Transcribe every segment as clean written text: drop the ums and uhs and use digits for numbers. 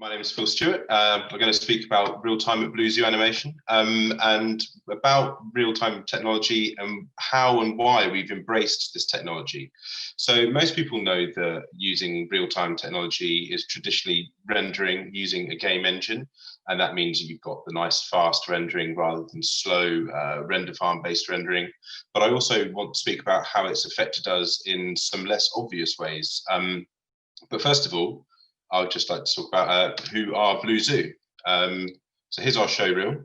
My name is Stewart. We're going to speak about real-time at BlueZoo animation and about real-time technology and how and why we've embraced this technology. So most people know that using real-time technology is traditionally rendering using a game engine, and that means you've got the nice fast rendering rather than slow render farm-based rendering. But I also want to speak about how it's affected us in some less obvious ways. But first of all, I would just like to talk about who are BlueZoo. So here's our show reel.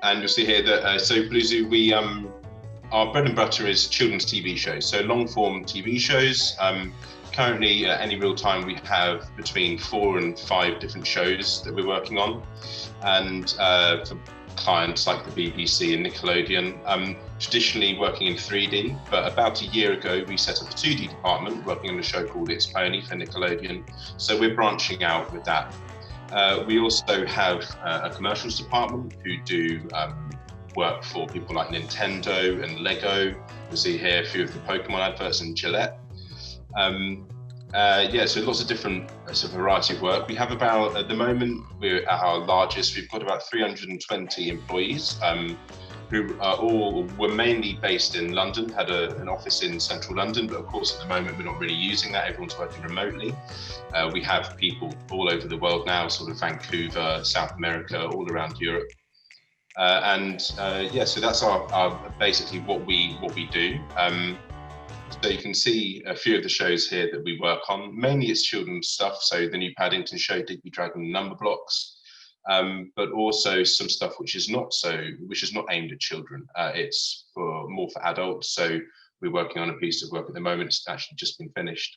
And you'll see here that, so BlueZoo, our bread and butter is children's TV shows, so long form TV shows. Currently, at any real time, we have between 4 and 5 different shows that we're working on. And for clients like the BBC and Nickelodeon, traditionally working in 3D, but about a year ago we set up a 2D department working on a show called It's Pony for Nickelodeon, so we're branching out with that. We also have a commercials department who do work for people like Nintendo and Lego. You'll see here a few of the Pokemon adverts and Gillette. Yeah, so lots of different, it's a variety of work. We have about, at the moment, we're at our largest, we've got about 320 employees who were mainly based in London, had an office in central London, but of course at the moment we're not really using that, everyone's working remotely. We have people all over the world now, sort of Vancouver, South America, all around Europe. Yeah, so that's our basically what we do. So you can see a few of the shows here that we work on. Mainly it's children's stuff, so the new Paddington show, Digby Dragon and Number Blocks, but also some stuff which is not aimed at children. It's more for adults. So we're working on a piece of work at the moment. It's actually just been finished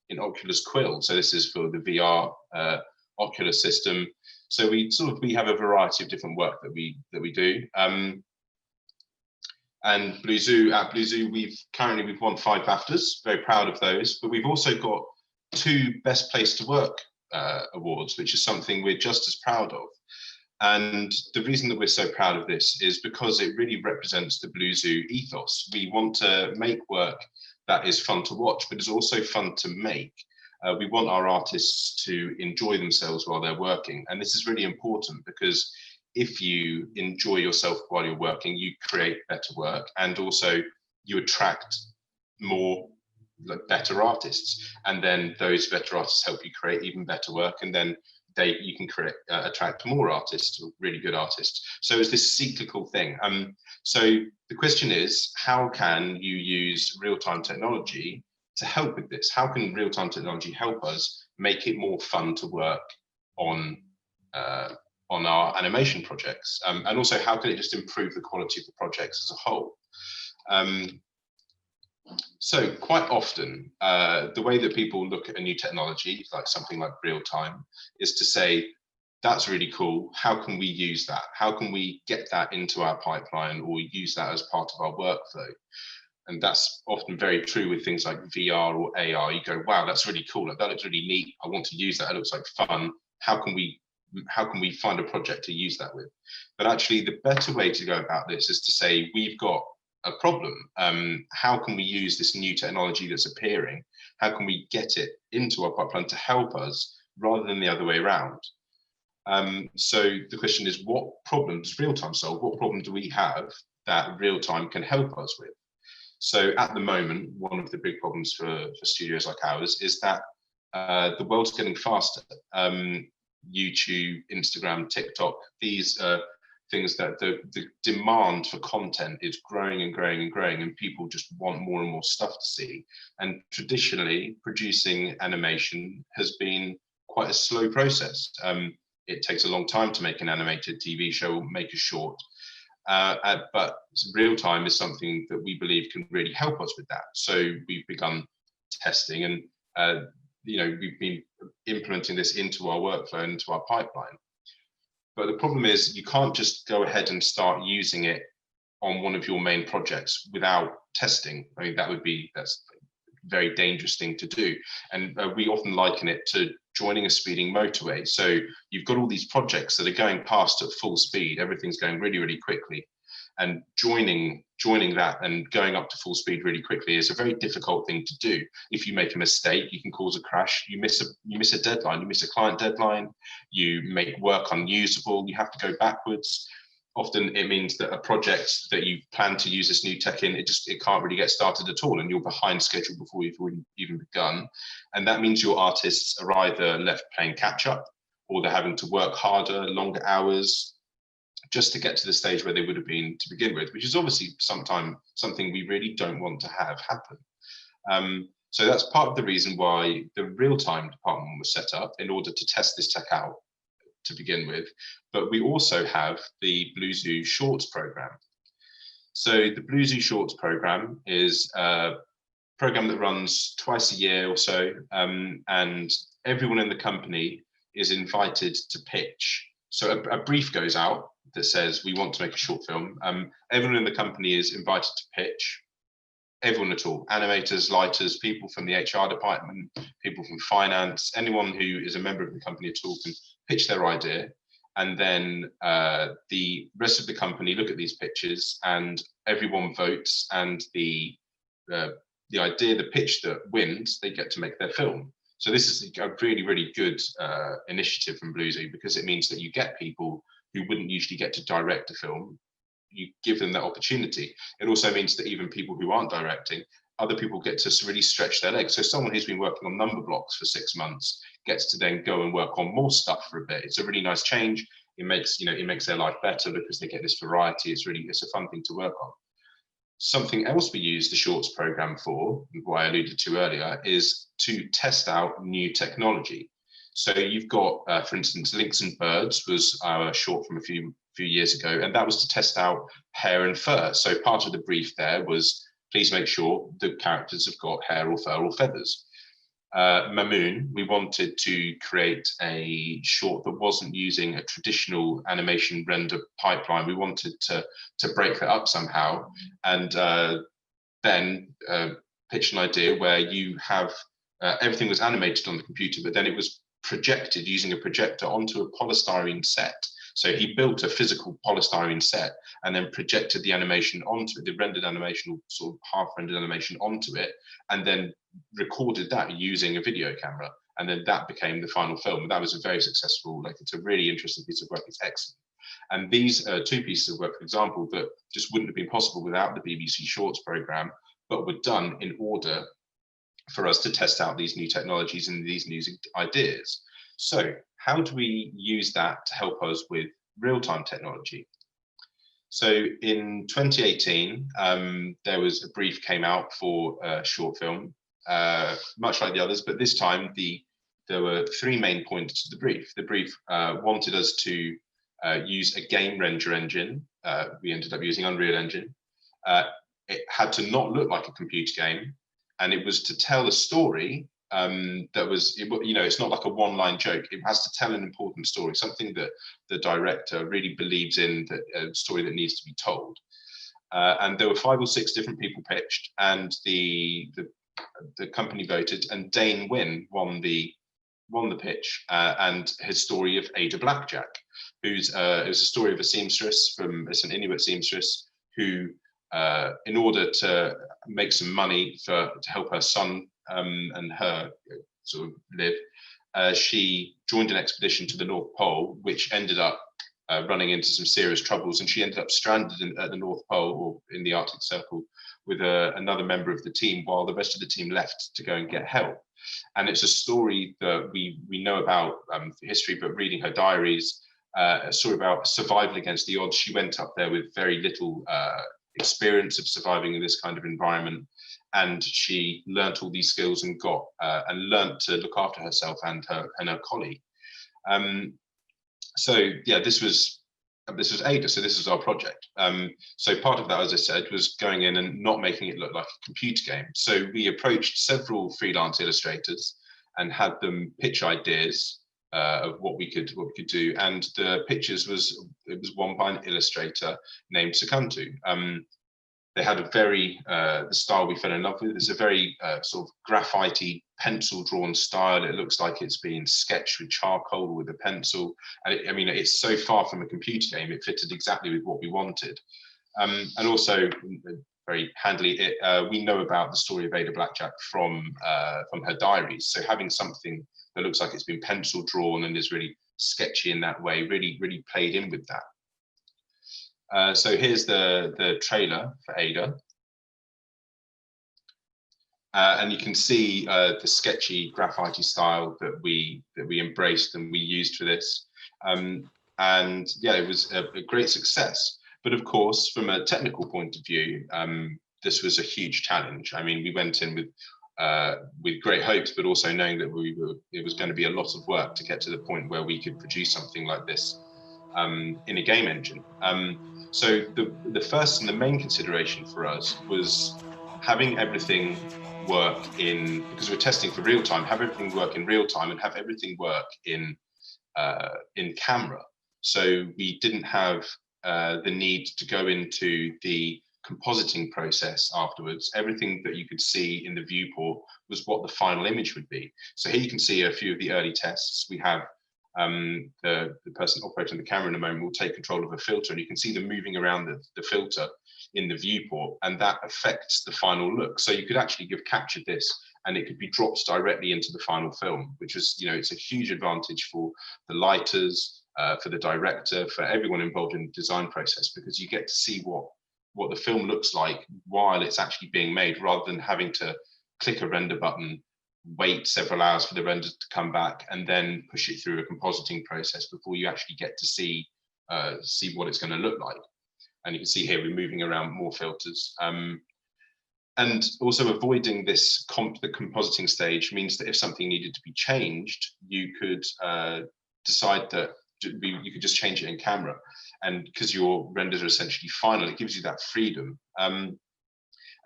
in Oculus Quill. So this is for the VR Oculus system. So we have a variety of different work that we do. And at BlueZoo, we've won 5 BAFTAs, very proud of those, but we've also got 2 Best Place to Work awards, which is something we're just as proud of. And the reason that we're so proud of this is because it really represents the BlueZoo ethos. We want to make work that is fun to watch, but is also fun to make. We want our artists to enjoy themselves while they're working. And this is really important because if you enjoy yourself while you're working, you create better work, and also you attract more better artists, and then those better artists help you create even better work, and then you can attract more artists, really good artists. So it's this cyclical thing. So the question is, how can you use real-time technology to help with this? How can real-time technology help us make it more fun to work on our animation projects, and also how can it just improve the quality of the projects as a whole? So quite often, the way that people look at a new technology, like something like real-time, is to say, that's really cool, how can we use that? How can we get that into our pipeline or use that as part of our workflow? And that's often very true with things like VR or AR. You go, wow, that's really cool, that looks really neat, I want to use that, it looks like fun. How can we find a project to use that with? But actually the better way to go about this is to say, we've got a problem. How can we use this new technology that's appearing? How can we get it into our pipeline to help us rather than the other way around? So the question is, what problem does real-time solve? What problem do we have that real-time can help us with? So at the moment, one of the big problems for studios like ours is that the world's getting faster. YouTube, Instagram, TikTok, these are things that the demand for content is growing and growing and growing, and people just want more and more stuff to see. And traditionally, producing animation has been quite a slow process. It takes a long time to make an animated TV show or make a short. But real-time is something that we believe can really help us with that. So we've begun testing, and we've been implementing this into our workflow and into our pipeline. But the problem is you can't just go ahead and start using it on one of your main projects without testing. I mean, that's a very dangerous thing to do. And we often liken it to joining a speeding motorway. So you've got all these projects that are going past at full speed. Everything's going really, really quickly. and joining that and going up to full speed really quickly is a very difficult thing to do. If you make a mistake, you can cause a crash. You miss a deadline, you miss a client deadline, you make work unusable, you have to go backwards. Often it means that a project that you plan to use this new tech in, it can't really get started at all, and you're behind schedule before you've even begun. And that means your artists are either left playing catch up, or they're having to work harder, longer hours, just to get to the stage where they would have been to begin with, which is obviously something we really don't want to have happen. So that's part of the reason why the RealTime department was set up, in order to test this tech out to begin with. But we also have the BlueZoo Shorts program. So the BlueZoo Shorts program is a program that runs twice a year or so, and everyone in the company is invited to pitch. So a brief goes out that says we want to make a short film. Everyone in the company is invited to pitch. Everyone at all, animators, lighters, people from the HR department, people from finance, anyone who is a member of the company at all can pitch their idea. And then the rest of the company look at these pitches, and everyone votes, and the idea, the pitch that wins, they get to make their film. So this is a really, really good initiative from BlueZoo, because it means that you get people who wouldn't usually get to direct a film. You give them that opportunity. It also means that even people who aren't directing, other people get to really stretch their legs. So someone who's been working on number blocks for 6 months gets to then go and work on more stuff for a bit. It's a really nice change. It makes their life better, because they get this variety. It's a fun thing to work on. Something else we use the Shorts program for, what I alluded to earlier, is to test out new technology. So you've got, for instance, Links and Birds was our short from a few years ago, and that was to test out hair and fur. So part of the brief there was, please make sure the characters have got hair or fur or feathers. Mamoon, we wanted to create a short that wasn't using a traditional animation render pipeline. We wanted to break that up somehow, and then pitch an idea where you have everything was animated on the computer, but then it was projected using a projector onto a polystyrene set. So he built a physical polystyrene set and then projected the animation onto it, the rendered animation, or sort of half-rendered animation onto it, and then recorded that using a video camera. And then that became the final film. And that was a very successful, it's a really interesting piece of work. It's excellent. And these are two pieces of work, for example, that just wouldn't have been possible without the BBC Shorts program, but were done in order for us to test out these new technologies and these new ideas. So how do we use that to help us with real-time technology? So in 2018, there was a brief came out for a short film, much like the others, but this time there were 3 main points to the brief. The brief wanted us to use a game render engine. We ended up using Unreal Engine. It had to not look like a computer game, and it was to tell a story that was, it's not like a one-line joke. It has to tell an important story, something that the director really believes in, that a story that needs to be told. And there were 5 or 6 different people pitched, and the company voted, and Dane Wynn won the pitch, and his story of Ada Blackjack, it was a story of a seamstress it's an Inuit seamstress who, in order to make some money to help her son and her sort of live, she joined an expedition to the North Pole, which ended up running into some serious troubles, and she ended up stranded at the North Pole, or in the Arctic Circle, with another member of the team, while the rest of the team left to go and get help. And it's a story that we know about history, but reading her diaries, a story about survival against the odds. She went up there with very little experience of surviving in this kind of environment, and she learnt all these skills and learnt to look after herself and her collie. So yeah, this was Ada. So this is our project. So part of that, as I said, was going in and not making it look like a computer game. So we approached several freelance illustrators and had them pitch ideas of what we could do. And the pictures was one by an illustrator named Sukantu. They had a very, the style we fell in love with is a very sort of graphite-y, pencil-drawn style. It looks like it's been sketched with charcoal or with a pencil. And it's so far from a computer game, it fitted exactly with what we wanted. And also, very handily, we know about the story of Ada Blackjack from her diaries. So having something that looks like it's been pencil drawn and is really sketchy in that way really played in with that. So here's the trailer for Ada. And you can see the sketchy graffiti style that we embraced and we used for this. And yeah, it was a great success. But of course, from a technical point of view, this was a huge challenge. I mean, we went in with great hopes, but also knowing that it was going to be a lot of work to get to the point where we could produce something like this in a game engine. So the first and the main consideration for us was having everything work in, because we're testing for real time, have everything work in real time and have everything work in camera. So we didn't have the need to go into the compositing process afterwards. Everything that you could see in the viewport was what the final image would be. So here you can see a few of the early tests. We have the person operating the camera in a moment will take control of a filter, and you can see them moving around the filter in the viewport, and that affects the final look. So you could actually captured this and it could be dropped directly into the final film, which is, it's a huge advantage for the lighters, for the director, for everyone involved in the design process, because you get to see what the film looks like while it's actually being made, rather than having to click a render button, wait several hours for the render to come back, and then push it through a compositing process before you actually get to see what it's going to look like. And you can see here we're moving around more filters. And also avoiding this the compositing stage means that if something needed to be changed, you could decide that you could just change it in camera. And because your renders are essentially final, it gives you that freedom. And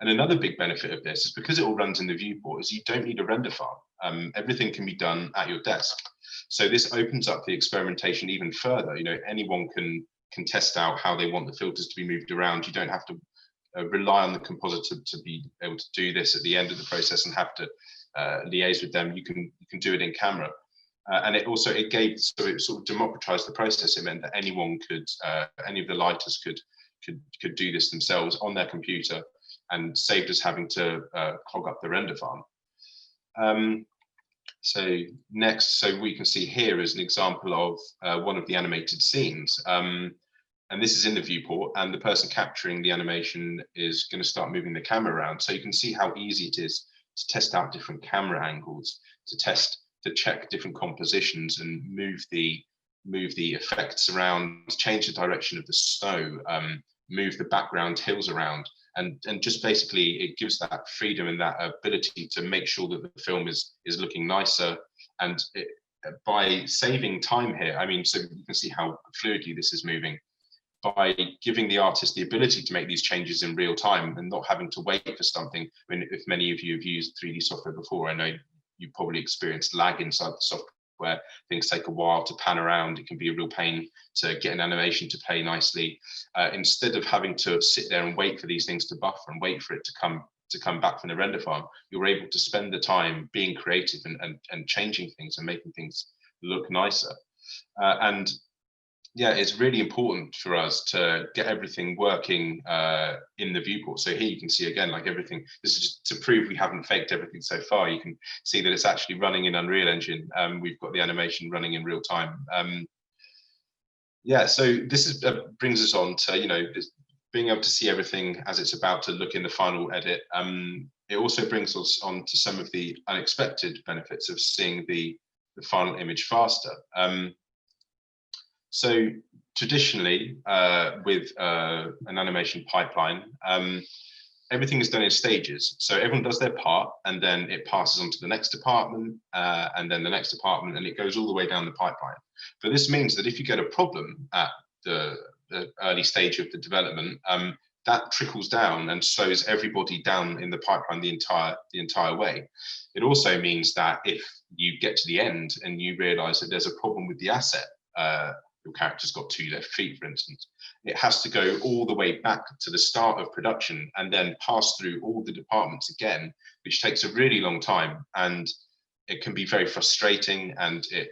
another big benefit of this is because it all runs in the viewport is you don't need a render farm. Everything can be done at your desk. So this opens up the experimentation even further. Anyone can test out how they want the filters to be moved around. You don't have to rely on the compositor to be able to do this at the end of the process and have to liaise with them. You can do it in camera. And it sort of democratized the process. It meant that anyone could, any of the lighters could do this themselves on their computer, and saved us having to clog up the render farm. So next, we can see here is an example of one of the animated scenes. And this is in the viewport, and the person capturing the animation is going to start moving the camera around. So you can see how easy it is to test out different camera angles, to check different compositions and move the effects around, change the direction of the snow, move the background hills around. And just basically it gives that freedom and that ability to make sure that the film is looking nicer. And by saving time here, so you can see how fluidly this is moving, by giving the artist the ability to make these changes in real time and not having to wait for something. If many of you have used 3D software before, I know you probably experienced lag inside the software. Things take a while to pan around. It can be a real pain to get an animation to play nicely. Instead of having to sit there and wait for these things to buffer and wait for it to come back from the render farm, you're able to spend the time being creative and changing things and making things look nicer. And yeah, it's really important for us to get everything working in the viewport. So here you can see again, like everything, this is just to prove we haven't faked everything so far. You can see that it's actually running in Unreal Engine. We've got the animation running in real time. Yeah, so this brings us on to, being able to see everything as it's about to look in the final edit. It also brings us on to some of the unexpected benefits of seeing the final image faster. So traditionally, with an animation pipeline, everything is done in stages. So everyone does their part, and then it passes on to the next department, and then the next department, and it goes all the way down the pipeline. But this means that if you get a problem at the early stage of the development, that trickles down and slows everybody down in the pipeline the entire way. It also means that if you get to the end and you realize that there's a problem with the asset, your character's got 2 left feet, for instance, it has to go all the way back to the start of production and then pass through all the departments again, which takes a really long time, and it can be very frustrating, and it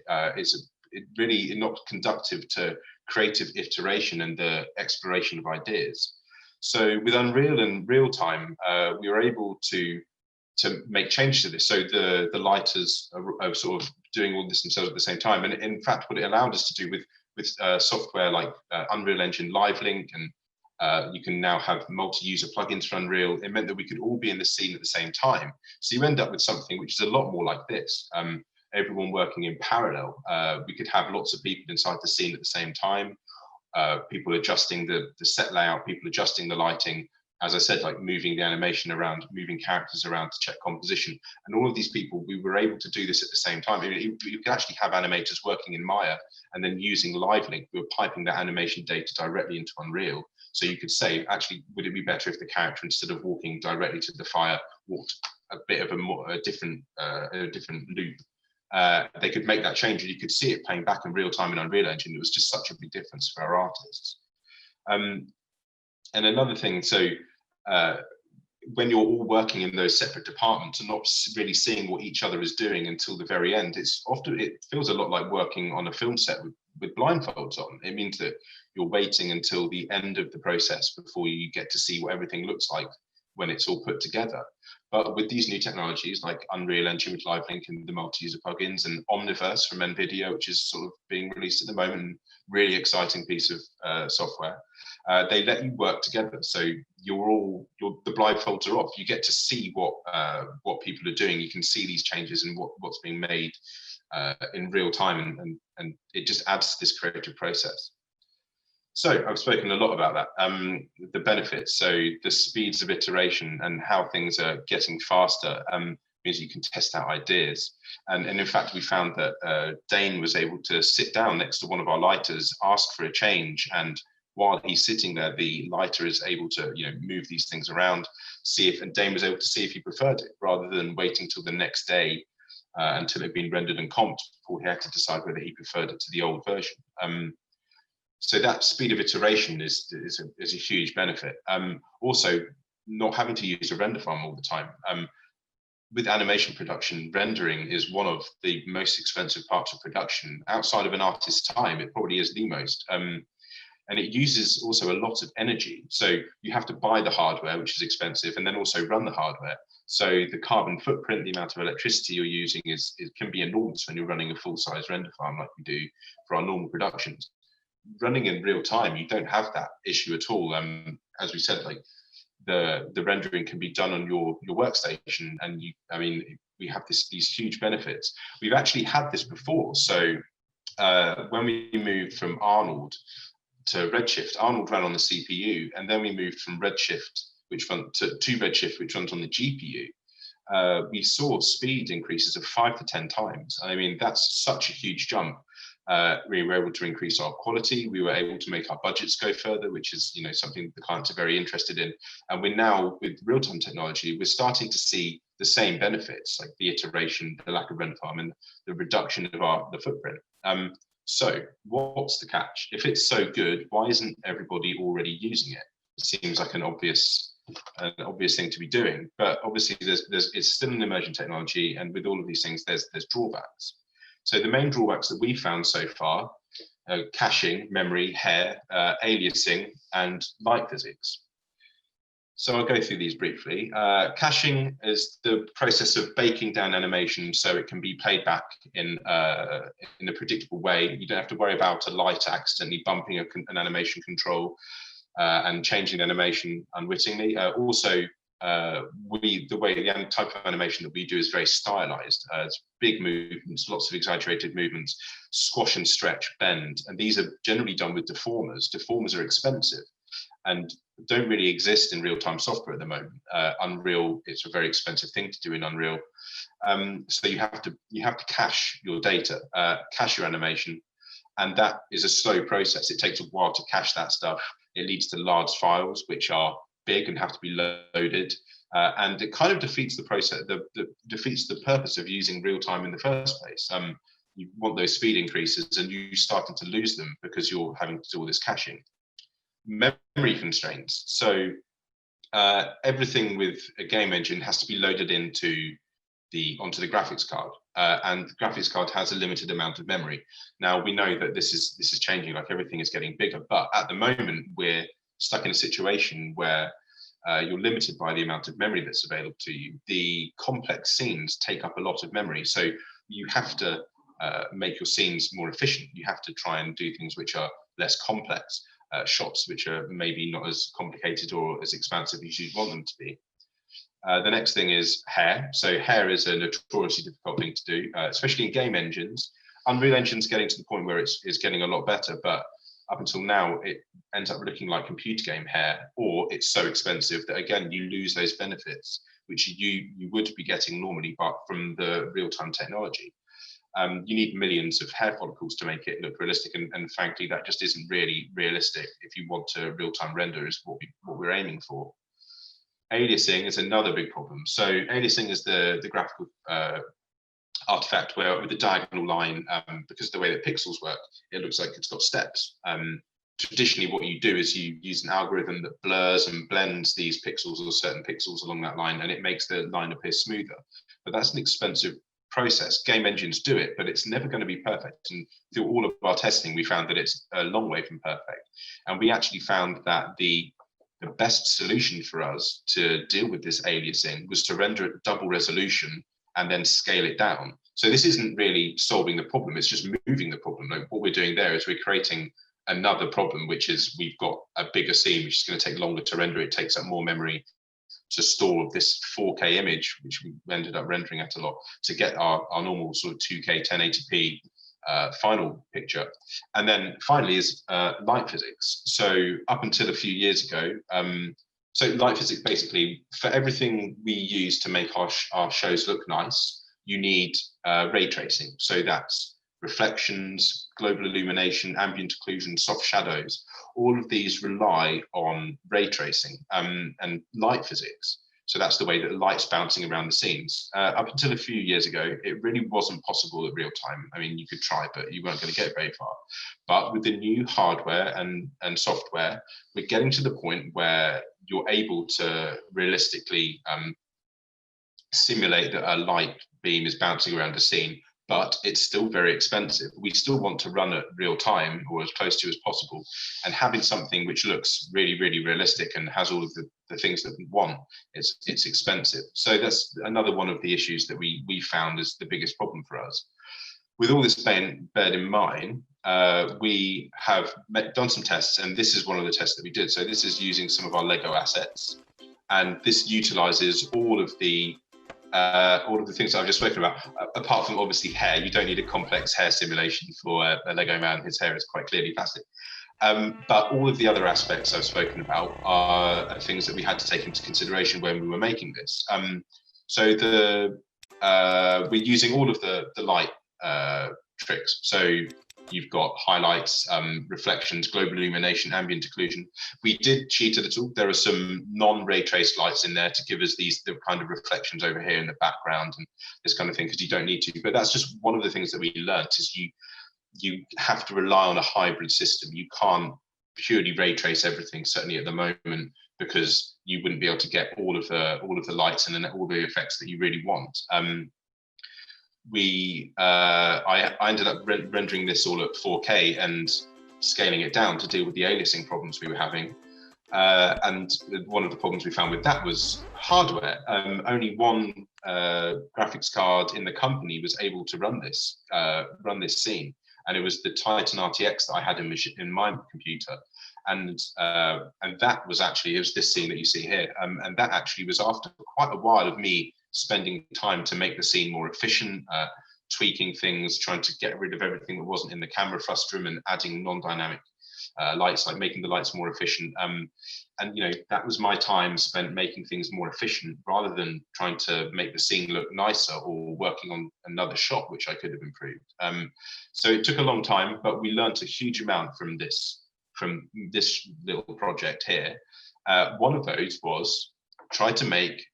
really not conductive to creative iteration and the exploration of ideas. So with Unreal and RealTime, we were able to make changes to this. So the lighters are sort of doing all this themselves at the same time. And in fact, what it allowed us to do with software like Unreal Engine Live Link, and you can now have multi-user plugins for Unreal, it meant that we could all be in the scene at the same time. So you end up with something which is a lot more like this. Everyone working in parallel. We could have lots of people inside the scene at the same time. People adjusting the set layout, people adjusting the lighting, as I said, like moving the animation around, moving characters around to check composition. And all of these people, we were able to do this at the same time. You could actually have animators working in Maya and then using Live Link. We were piping that animation data directly into Unreal. So you could say, actually, would it be better if the character, instead of walking directly to the fire, walked a bit of a different loop? They could make that change, and you could see it playing back in real time in Unreal Engine. It was just such a big difference for our artists. And another thing, so when you're all working in those separate departments and not really seeing what each other is doing until the very end, it feels a lot like working on a film set with blindfolds on. It means that you're waiting until the end of the process before you get to see what everything looks like when it's all put together. But with these new technologies like Unreal Engine with Live Link and the multi-user plugins, and Omniverse from NVIDIA, which is sort of being released at the moment, really exciting piece of software, they let you work together. So the blindfolds are off. You get to see what people are doing. You can see these changes and what's being made in real time, and it just adds to this creative process. So I've spoken a lot about that, the benefits. So the speeds of iteration and how things are getting faster means you can test out ideas. And in fact, we found that Dane was able to sit down next to one of our lighters, ask for a change, and while he's sitting there, the lighter is able to move these things around, and Dane was able to see if he preferred it, rather than waiting till the next day until it had been rendered and comped before he had to decide whether he preferred it to the old version. So that speed of iteration is a huge benefit. Also, not having to use a render farm all the time. With animation production, rendering is one of the most expensive parts of production. Outside of an artist's time, it probably is the most. And it uses also a lot of energy. So you have to buy the hardware, which is expensive, and then also run the hardware. So the carbon footprint, the amount of electricity you're using can be enormous when you're running a full-size render farm like we do for our normal productions. Running in real time, you don't have that issue at all. As we said, like the rendering can be done on your workstation, and we have these huge benefits. We've actually had this before. So when we moved from Arnold to Redshift, Arnold ran on the CPU, and then we moved from Redshift, to Redshift, which runs on the GPU. We saw speed increases of 5 to 10 times. I mean, that's such a huge jump. We were able to increase our quality. We were able to make our budgets go further, which is something the clients are very interested in. And we're now, with real-time technology, we're starting to see the same benefits, like the iteration, the lack of render farm, and the reduction of the footprint. So what's the catch? If it's so good, why isn't everybody already using it? It seems like an obvious thing to be doing, but obviously it's still an emerging technology, and with all of these things, there's drawbacks. So the main drawbacks that we've found so far are caching, memory, hair, aliasing, and light physics. So I'll go through these briefly. Caching is the process of baking down animation so it can be played back in a predictable way. You don't have to worry about a light accidentally bumping an animation control and changing the animation unwittingly. The type of animation that we do is very stylized. It's big movements, lots of exaggerated movements, squash and stretch, bend, and these are generally done with deformers. Deformers are expensive and don't really exist in real-time software at the moment. Unreal, it's a very expensive thing to do in Unreal. So you have to cache your data, cache your animation, and that is a slow process. It takes a while to cache that stuff. It leads to large files which are big and have to be loaded, and it kind of defeats the process, defeats the purpose of using real time in the first place. You want those speed increases, and you starting to lose them because you're having to do all this caching. Memory constraints. So everything with a game engine has to be loaded onto the graphics card, and the graphics card has a limited amount of memory. Now we know that this is changing. Like everything is getting bigger, but at the moment we're stuck in a situation where you're limited by the amount of memory that's available to you. The complex scenes take up a lot of memory, so you have to make your scenes more efficient. You have to try and do things which are less complex, shots which are maybe not as complicated or as expansive as you'd want them to be. The next thing is hair. So hair is a notoriously difficult thing to do, especially in game engines. Unreal Engine's getting to the point where it's getting a lot better, but up until now, it ends up looking like computer game hair, or it's so expensive that, again, you lose those benefits, which you would be getting normally, but from the real-time technology. You need millions of hair follicles to make it look realistic, and frankly, that just isn't really realistic if you want to real-time render, is what we're aiming for. Aliasing is another big problem. So aliasing is the graphical artifact where with the diagonal line, because of the way that pixels work, it looks like it's got steps. Traditionally, what you do is you use an algorithm that blurs and blends these pixels or certain pixels along that line, and it makes the line appear smoother. But that's an expensive process. Game engines do it, but it's never going to be perfect. And through all of our testing, we found that it's a long way from perfect. And we actually found that the best solution for us to deal with this aliasing was to render it double resolution and then scale it down. So this isn't really solving the problem, it's just moving the problem. Like, what we're doing there is we're creating another problem, which is we've got a bigger scene, which is going to take longer to render. It takes up more memory to store this 4K image, which we ended up rendering at a lot, to get our normal sort of 2K 1080p final picture. And then finally is light physics. So up until a few years ago, so light physics, basically, for everything we use to make our shows look nice, you need ray tracing. So that's reflections, global illumination, ambient occlusion, soft shadows. All of these rely on ray tracing and light physics. So that's the way that the light's bouncing around the scenes. Up until a few years ago, it really wasn't possible at real time. I mean, you could try, but you weren't going to get very far. But with the new hardware and software, we're getting to the point where you're able to realistically simulate that a light beam is bouncing around a scene, but it's still very expensive. We still want to run at real time, or as close to as possible, and having something which looks really, really realistic and has all of the things that we want, it's expensive. So that's another one of the issues that we found is the biggest problem for us. With all this beared in mind, we have done some tests, and this is one of the tests that we did. So this is using some of our Lego assets, and this utilizes all of the things that I've just spoken about, apart from obviously hair. You don't need a complex hair simulation for a Lego man. His hair is quite clearly plastic. But all of the other aspects I've spoken about are things that we had to take into consideration when we were making this. So we're using all of the light tricks. So you've got highlights, reflections, global illumination, ambient occlusion. We did cheat a little. There are some non-ray traced lights in there to give us the kind of reflections over here in the background and this kind of thing, because you don't need to. But that's just one of the things that we learnt, is you have to rely on a hybrid system. You can't purely ray trace everything, certainly at the moment, because you wouldn't be able to get all of the lights and then all the effects that you really want. I ended up rendering this all at 4K and scaling it down to deal with the aliasing problems we were having. And one of the problems we found with that was hardware. Only one graphics card in the company was able to run this scene, and it was the Titan RTX that I had in my computer. And that was actually, it was this scene that you see here. And that actually was after quite a while of me spending time to make the scene more efficient, tweaking things, trying to get rid of everything that wasn't in the camera frustum and adding non-dynamic lights, like making the lights more efficient. And that was my time spent making things more efficient rather than trying to make the scene look nicer or working on another shot, which I could have improved. So it took a long time, but we learned a huge amount from this little project here. One of those was try to make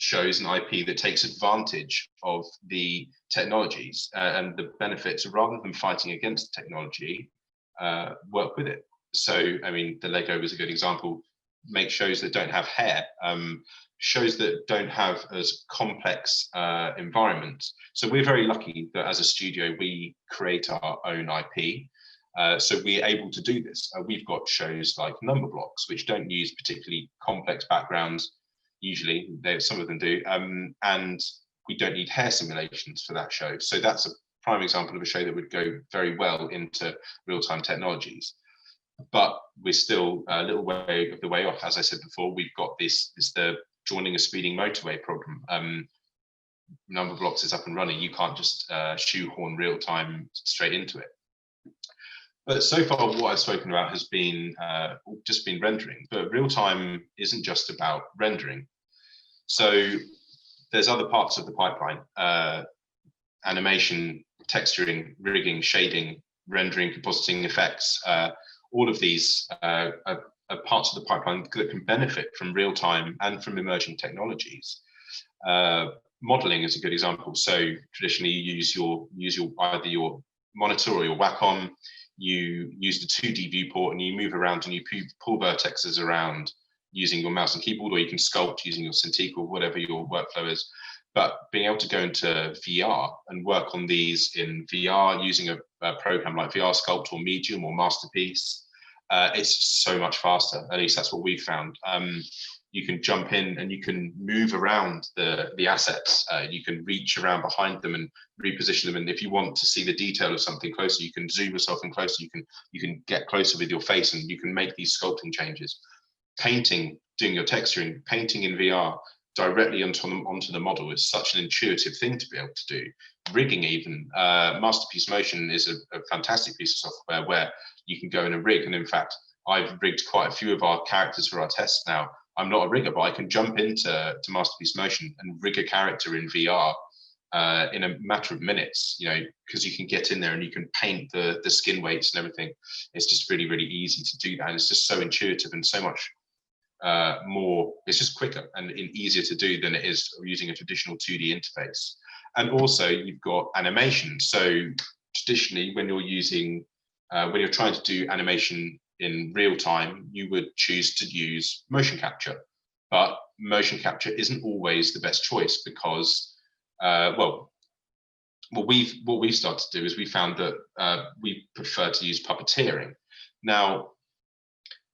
shows an IP that takes advantage of the technologies and the benefits, rather than fighting against technology, work with it. So, I mean, the Lego was a good example. Make shows that don't have hair, shows that don't have as complex environments. So we're very lucky that as a studio, we create our own IP. So we're able to do this. We've got shows like Number Blocks, which don't use particularly complex backgrounds. Usually, some of them do, and we don't need hair simulations for that show. So that's a prime example of a show that would go very well into real-time technologies. But we're still a little way of the way off. As I said before, we've got the joining a speeding motorway problem. Number Blocks is up and running. You can't just shoehorn real-time straight into it. But so far, what I've spoken about has been just been rendering. But real-time isn't just about rendering. So there's other parts of the pipeline: animation, texturing, rigging, shading, rendering, compositing, effects. All of these are parts of the pipeline that can benefit from real-time and from emerging technologies. Modeling is a good example. So traditionally, you use either your monitor or your Wacom. You use the 2D viewport and you move around and you pull vertexes around using your mouse and keyboard, or you can sculpt using your Cintiq or whatever your workflow is. But being able to go into VR and work on these in VR using a program like VR Sculpt or Medium or Masterpiece, it's so much faster. At least that's what we've found. You can jump in and you can move around the assets. You can reach around behind them and reposition them. And if you want to see the detail of something closer, you can zoom yourself in closer. You can get closer with your face and you can make these sculpting changes. Painting, doing your texturing, painting in VR directly onto the model is such an intuitive thing to be able to do. Rigging even, Masterpiece Motion is a fantastic piece of software where you can go in a rig. And in fact, I've rigged quite a few of our characters for our tests now. I'm not a rigger, but I can jump into Masterpiece Motion and rig a character in VR in a matter of minutes, because you can get in there and you can paint the skin weights and everything. It's just really, really easy to do that. And it's just so intuitive and so much more, it's just quicker and easier to do than it is using a traditional 2D interface. And also you've got animation. So traditionally when you're trying to do animation in real time, you would choose to use motion capture, but motion capture isn't always the best choice because, what we've started to do is we found that we prefer to use puppeteering. Now,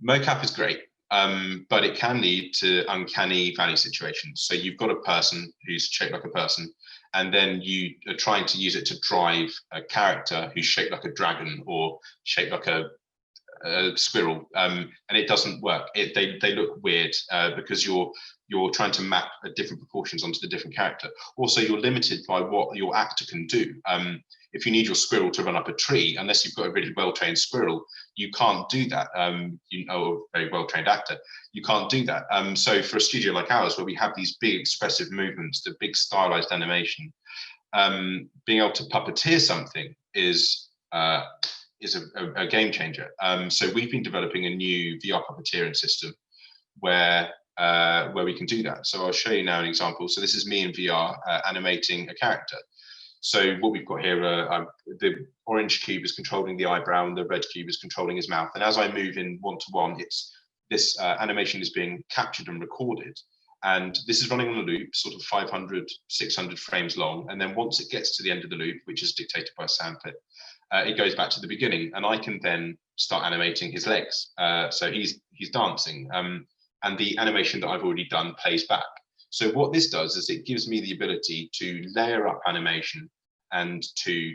mocap is great, but it can lead to uncanny valley situations. So you've got a person who's shaped like a person, and then you are trying to use it to drive a character who's shaped like a dragon or shaped like a squirrel, and it doesn't work. They look weird because you're trying to map different proportions onto the different character. Also, you're limited by what your actor can do. If you need your squirrel to run up a tree, unless you've got a really well-trained squirrel, you can't do that. A very well-trained actor, you can't do that. So for a studio like ours, where we have these big expressive movements, the big stylized animation, being able to puppeteer something is a game changer. So we've been developing a new VR puppeteering system where we can do that. So I'll show you now an example. So this is me in VR animating a character. So what we've got here, the orange cube is controlling the eyebrow and the red cube is controlling his mouth. And as I move in one-to-one, this animation is being captured and recorded. And this is running on a loop, sort of 500, 600 frames long. And then once it gets to the end of the loop, which is dictated by a sound clip, it goes back to the beginning, and I can then start animating his legs. So he's dancing, and the animation that I've already done plays back. So what this does is it gives me the ability to layer up animation and to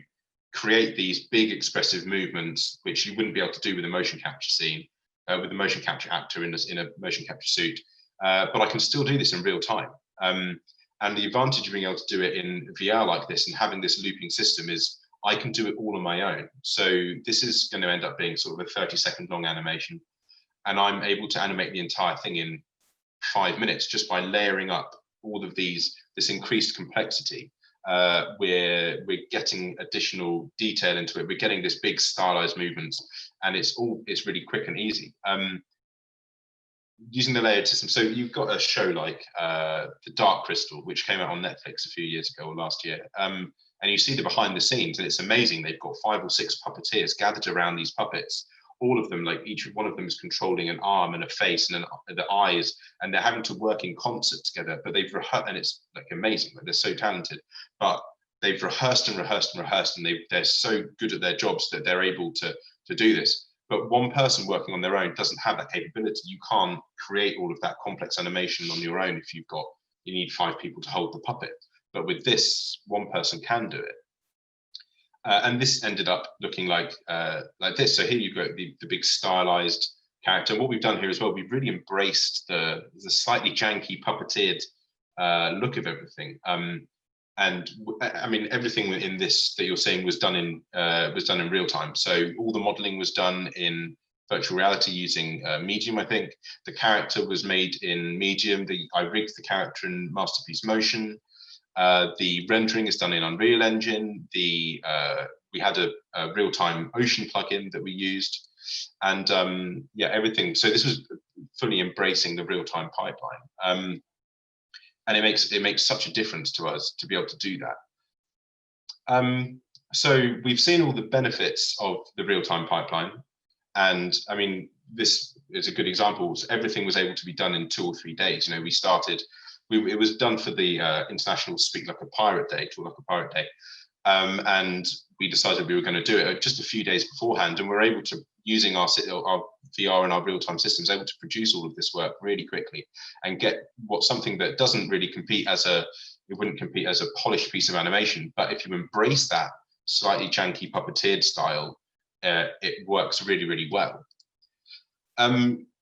create these big expressive movements, which you wouldn't be able to do with a motion capture scene, with a motion capture actor in a motion capture suit. But I can still do this in real time. And the advantage of being able to do it in VR like this and having this looping system is I can do it all on my own. So this is going to end up being sort of a 30-second long animation. And I'm able to animate the entire thing in 5 minutes just by layering up all of this increased complexity. We're getting additional detail into it. We're getting this big stylized movements, and it's really quick and easy. Using the layered system, so you've got a show like The Dark Crystal, which came out on Netflix a few years ago or last year. And you see the behind the scenes, and it's amazing. They've got 5 or 6 puppeteers gathered around these puppets. All of them, like each one of them is controlling an arm and a face and the eyes, and they're having to work in concert together. But they've rehearsed, and it's like amazing. Like, they're so talented, but they've rehearsed and rehearsed and rehearsed, and they're so good at their jobs that they're able to to do this. But one person working on their own doesn't have that capability. You can't create all of that complex animation on your own if you need 5 people to hold the puppet. But with this, one person can do it. And this ended up looking like this. So here you've got the big stylized character. And what we've done here as well, we've really embraced the slightly janky puppeteered look of everything. And I mean, everything in this that you're seeing was done in real time. So all the modeling was done in virtual reality using Medium. I think the character was made in Medium. I rigged the character in Masterpiece Motion. The rendering is done in Unreal Engine. We had a real-time ocean plugin that we used, and yeah, everything. So this was fully embracing the real-time pipeline. And it makes such a difference to us to be able to do that. So we've seen all the benefits of the real-time pipeline, and I mean, this is a good example. So everything was able to be done in 2 or 3 days. You know, we started. It was done for the International Speak Like a Pirate Day, Talk Like a Pirate Day, and we decided we were going to do it just a few days beforehand, and we're able to, using our VR and our real-time systems, able to produce all of this work really quickly and get something that doesn't really compete it wouldn't compete as a polished piece of animation, but if you embrace that slightly janky puppeteered style, it works really, really well.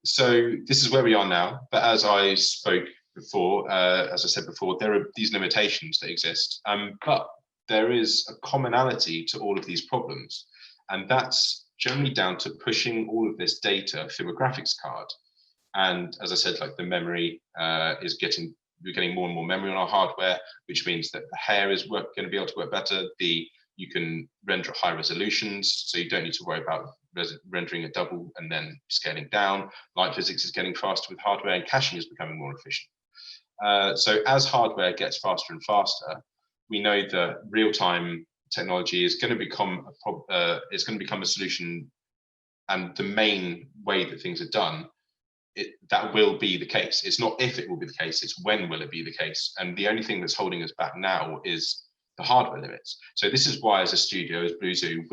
So this is where we are now, but as I spoke before, as I said before, there are these limitations that exist, but there is a commonality to all of these problems, and that's generally down to pushing all of this data through a graphics card. And as I said, like the memory we're getting more and more memory on our hardware, which means that the hair is going to be able to work better. You can render at high resolutions, so you don't need to worry about rendering a double and then scaling down. Light physics is getting faster with hardware, and caching is becoming more efficient. So as hardware gets faster and faster, we know that real-time technology is going to become a solution, and the main way that things are done, that will be the case. It's not if it will be the case, it's when will it be the case. And the only thing that's holding us back now is the hardware limits. So this is why, as a studio, as BlueZoo,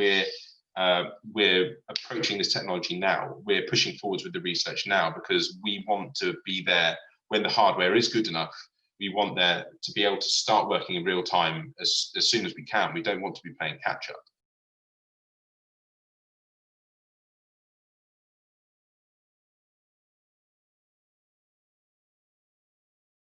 we're approaching this technology now. We're pushing forwards with the research now because we want to be there when the hardware is good enough. We want there to be able to start working in real time as soon as we can. We don't want to be playing catch up.